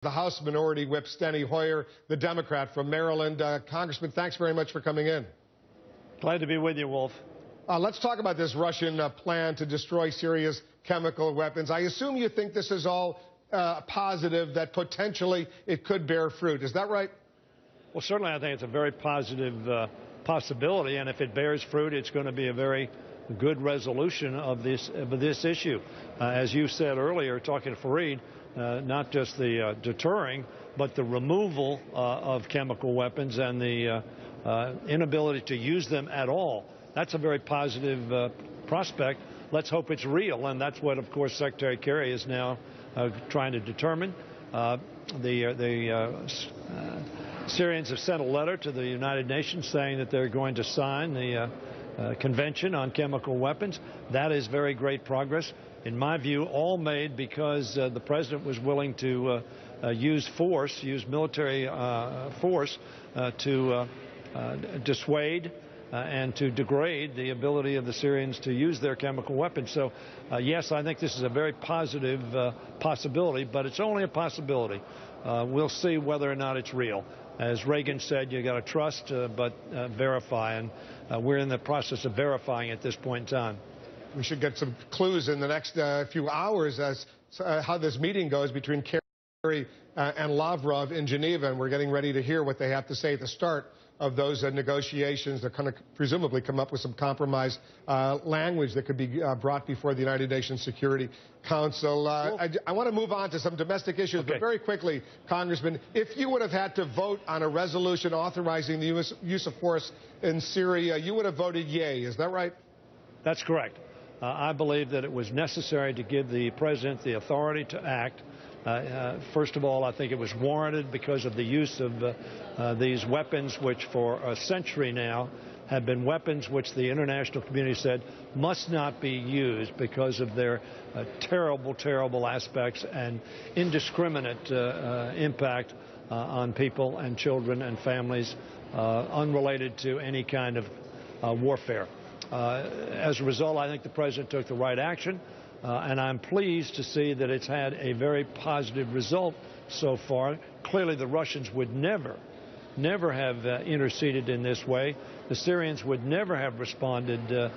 The House Minority Whip Steny Hoyer, the Democrat from Maryland. Congressman, thanks very much for coming in. Glad to be with you, Wolf. Let's talk about this Russian plan to destroy Syria's chemical weapons. I assume you think this is all positive, that potentially it could bear fruit. Is that right? Well, certainly I think it's a very positive possibility, and if it bears fruit, it's going to be a very good resolution of this issue. As you said earlier, talking to Fareed, not just the deterring, but the removal of chemical weapons and the inability to use them at all. That's a very positive prospect. Let's hope it's real, and that's what, of course, Secretary Kerry is now trying to determine. The Syrians have sent a letter to the United Nations saying that they're going to sign the Convention on Chemical Weapons. That is very great progress. In my view, all made because the president was willing to use military force to dissuade and to degrade the ability of the Syrians to use their chemical weapons. So, yes, I think this is a very positive possibility, but it's only a possibility. We'll see whether or not it's real. As Reagan said, you got to trust, but verify, and we're in the process of verifying at this point in time. We should get some clues in the next few hours as how this meeting goes between Kerry and Lavrov in Geneva, and we're getting ready to hear what they have to say at the start of those negotiations. They're going to presumably come up with some compromise language that could be brought before the United Nations Security Council. I want to move on to some domestic issues, but very quickly, Congressman, if you would have had to vote on a resolution authorizing the use of force in Syria, you would have voted yay. Is that right? That's correct. I believe that it was necessary to give the president the authority to act. First of all, I think it was warranted because of the use of these weapons, which for a century now have been weapons which the international community said must not be used because of their terrible, terrible aspects and indiscriminate impact on people and children and families unrelated to any kind of warfare. As a result, I think the president took the right action, and I'm pleased to see that it's had a very positive result so far. Clearly, the Russians would never have interceded in this way. The Syrians would never have responded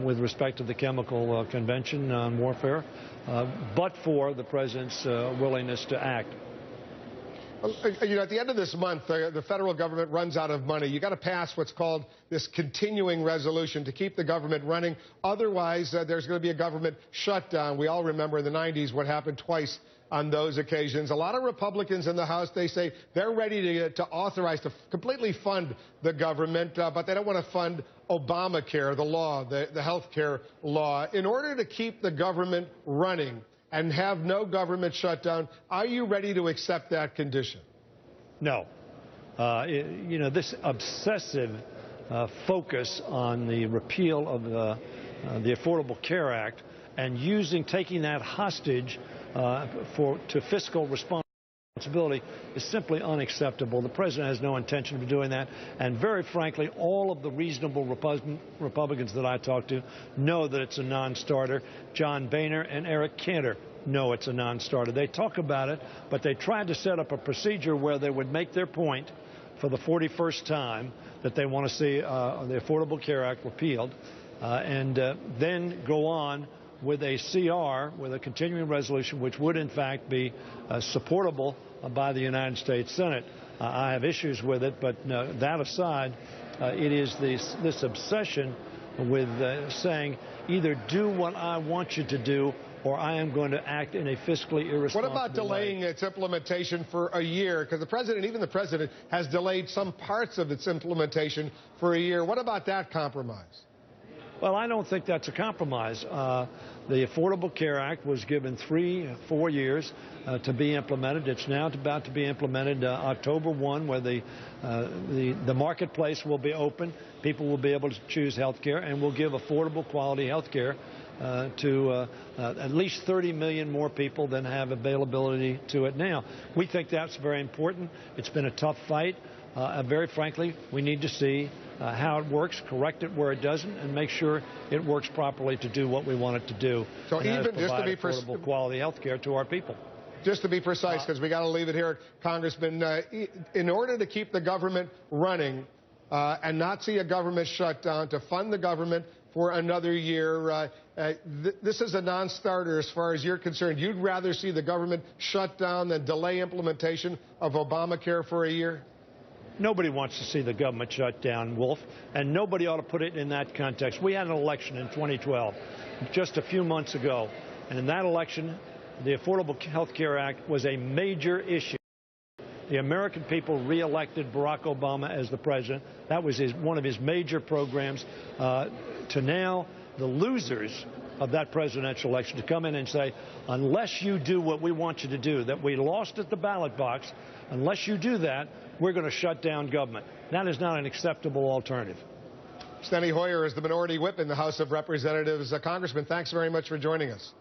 with respect to the Chemical Convention on Warfare, but for the president's willingness to act. You know, at the end of this month, the federal government runs out of money. You got to pass what's called this continuing resolution to keep the government running. Otherwise, there's going to be a government shutdown. We all remember in the 90s what happened twice on those occasions. A lot of Republicans in the House, they say they're ready to authorize, to completely fund the government, but they don't want to fund Obamacare, the law, the health care law. In order to keep the government running and have no government shutdown, are you ready to accept that condition? No. You know, this obsessive focus on the repeal of the Affordable Care Act and taking that hostage to fiscal responsibility is simply unacceptable. The president has no intention of doing that, and very frankly, all of the reasonable Republicans that I talk to know that it's a non-starter. John Boehner and Eric Cantor know it's a non-starter. They talk about it, but they tried to set up a procedure where they would make their point for the 41st time that they want to see the Affordable Care Act repealed, and then go on with a CR, with a continuing resolution, which would in fact be supportable by the United States Senate. I have issues with it, but that aside, it is this obsession with saying either do what I want you to do or I am going to act in a fiscally irresponsible way. What about delaying its implementation for a year? Because the president, even the president, has delayed some parts of its implementation for a year. What about that compromise? Well, I don't think that's a compromise. The Affordable Care Act was given 4 years to be implemented. It's now about to be implemented October 1, where the marketplace will be open. People will be able to choose health care, and will give affordable, quality health care to at least 30 million more people than have availability to it now. We think that's very important. It's been a tough fight. Very frankly, we need to see how it works, correct it where it doesn't, and make sure it works properly to do what we want it to do. So even just to be affordable, quality health care to our people. Just to be precise, because we got to leave it here, Congressman, in order to keep the government running and not see a government shutdown, to fund the government for another year, this is a non-starter as far as you're concerned. You'd rather see the government shut down than delay implementation of Obamacare for a year? Nobody wants to see the government shut down, Wolf, and nobody ought to put it in that context. We had an election in 2012, just a few months ago, and in that election, the Affordable Health Care Act was a major issue. The American people re-elected Barack Obama as the president. That was one of his major programs. To now, the losers of that presidential election to come in and say, unless you do what we want you to do, that we lost at the ballot box, unless you do that, we're going to shut down government. That is not an acceptable alternative. Steny Hoyer is the minority whip in the House of Representatives. Congressman, thanks very much for joining us.